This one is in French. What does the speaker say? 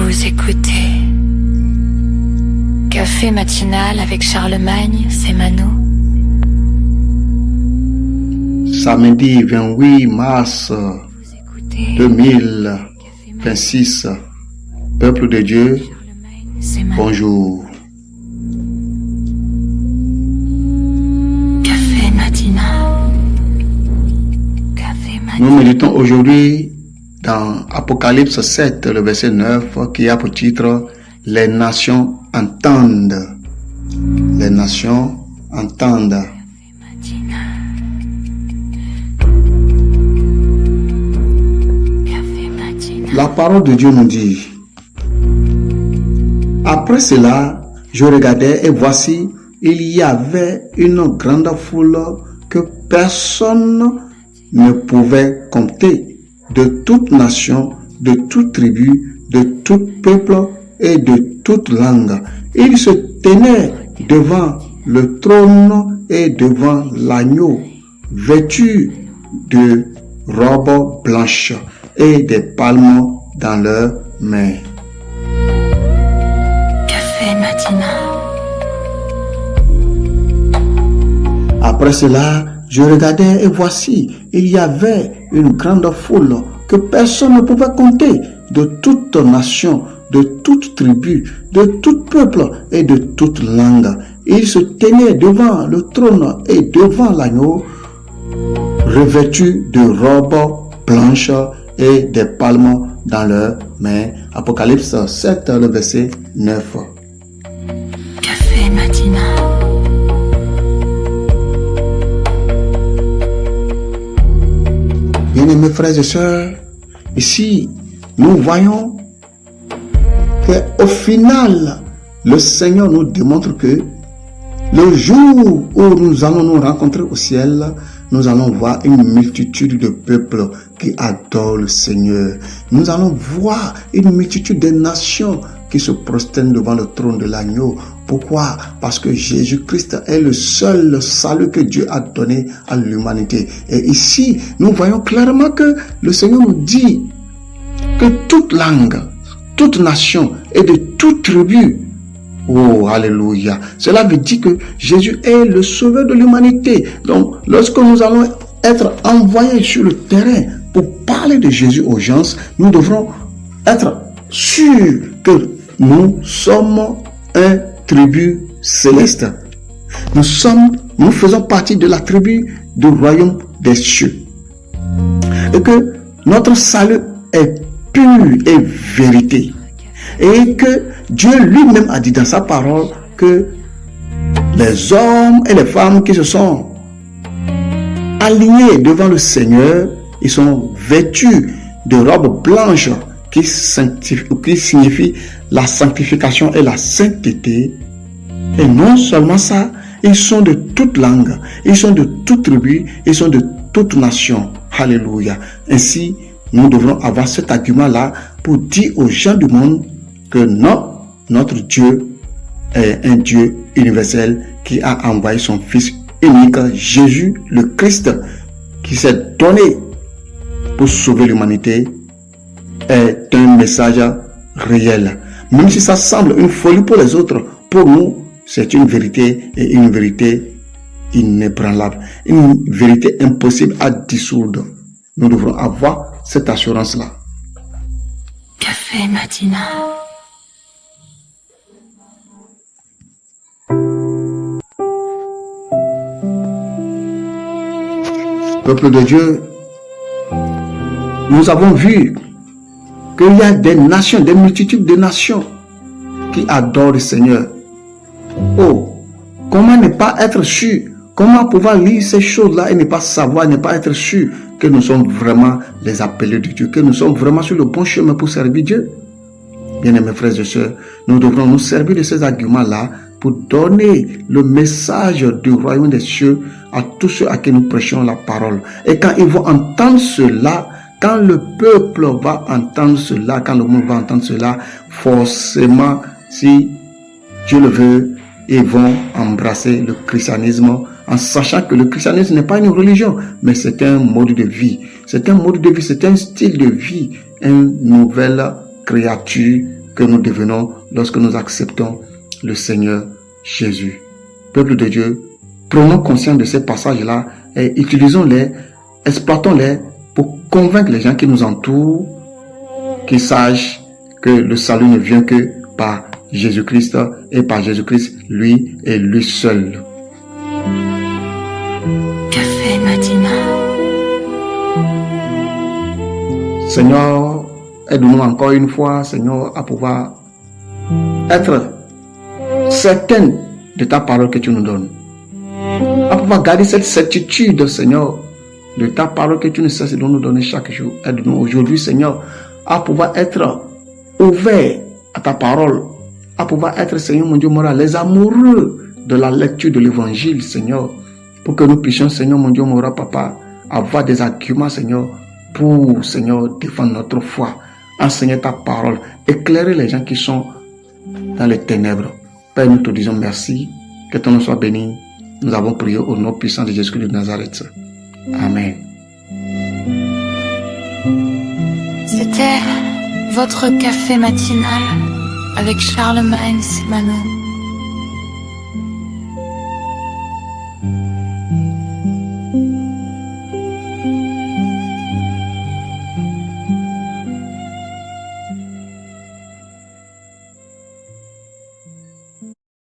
Vous écoutez Café matinal avec Charlemagne, c'est Mano. Samedi 28 mars 2026, peuple de Dieu, bonjour. Café matinal. Nous méditons aujourd'hui dans Apocalypse 7, le verset 9, qui a pour titre « Les nations entendent ». Les nations entendent. La parole de Dieu nous dit: après cela, je regardais et voici, il y avait une grande foule que personne ne pouvait compter, de toute nation, de toute tribu, de tout peuple et de toute langue. Ils se tenaient devant le trône et devant l'agneau, vêtus de robes blanches et des palmes dans leurs mains. Café matinal. Après cela, je regardais et voici, il y avait une grande foule que personne ne pouvait compter, de toute nation, de toute tribu, de tout peuple et de toute langue. Ils se tenaient devant le trône et devant l'agneau, revêtus de robes blanches et des palmes dans leurs mains. Apocalypse 7, le verset 9. Café matinal. Bien-aimés frères et sœurs, ici, nous voyons qu'au final, le Seigneur nous démontre que le jour où nous allons nous rencontrer au ciel, nous allons voir une multitude de peuples qui adorent le Seigneur. Nous allons voir une multitude de nations qui se prosternent devant le trône de l'agneau. Pourquoi? Parce que Jésus-Christ est le seul salut que Dieu a donné à l'humanité. Et ici, nous voyons clairement que le Seigneur nous dit que toute langue, toute nation et de toute tribu, oh, alléluia. Cela veut dire que Jésus est le sauveur de l'humanité. Donc, lorsque nous allons être envoyés sur le terrain pour parler de Jésus aux gens, nous devrons être sûrs que nous sommes un tribu céleste. Nous faisons partie de la tribu du royaume des cieux. Et que notre salut est pur et vérité. Et que Dieu lui-même a dit dans sa parole que les hommes et les femmes qui se sont alignés devant le Seigneur, ils sont vêtus de robes blanches qui signifie la sanctification et la sainteté. Et non seulement ça, ils sont de toute langue, ils sont de toute tribu, ils sont de toute nation. Alléluia. Ainsi, nous devrons avoir cet argument-là pour dire aux gens du monde que non, notre Dieu est un Dieu universel qui a envoyé son Fils unique, Jésus le Christ, qui s'est donné pour sauver l'humanité, est un message réel. Même si ça semble une folie pour les autres, pour nous, c'est une vérité et une vérité inébranlable, une vérité impossible à dissoudre. Nous devrons avoir cette assurance-là. Café matinal. Peuple de Dieu, nous avons vu qu'il y a des nations, des multitudes de nations qui adorent le Seigneur. Oh, comment ne pas être sûr? Comment pouvoir lire ces choses-là et ne pas savoir, ne pas être sûr que nous sommes vraiment les appelés de Dieu, que nous sommes vraiment sur le bon chemin pour servir Dieu? Bien-aimés frères et sœurs, nous devrons nous servir de ces arguments-là pour donner le message du royaume des cieux à tous ceux à qui nous prêchons la parole. Et quand ils vont entendre cela, quand le peuple va entendre cela, quand le monde va entendre cela, forcément, si Dieu le veut, ils vont embrasser le christianisme en sachant que le christianisme n'est pas une religion, mais c'est un mode de vie. C'est un mode de vie, c'est un style de vie, une nouvelle créature que nous devenons lorsque nous acceptons le Seigneur Jésus. Peuple de Dieu, prenons conscience de ces passages-là et utilisons-les, exploitons-les pour convaincre les gens qui nous entourent qu'ils sachent que le salut ne vient que par Jésus-Christ et par Jésus-Christ, lui et lui seul. Café Matina. Seigneur, aide-nous encore une fois, Seigneur, à pouvoir être certaine de ta parole que tu nous donnes. À pouvoir garder cette certitude, Seigneur, de ta parole que tu ne cesses de nous donner chaque jour. Aide-nous aujourd'hui, Seigneur, à pouvoir être ouvert à ta parole, à pouvoir être, Seigneur mon Dieu, moral, les amoureux de la lecture de l'évangile, Seigneur, pour que nous puissions, Seigneur mon Dieu, moral, papa, avoir des arguments, Seigneur, pour, Seigneur, défendre notre foi, enseigner ta parole, éclairer les gens qui sont dans les ténèbres. Père, nous te disons merci, que ton nom soit béni. Nous avons prié au nom puissant de Jésus-Christ de Nazareth. Amen. C'était votre café matinal avec Charlemagne et Manon.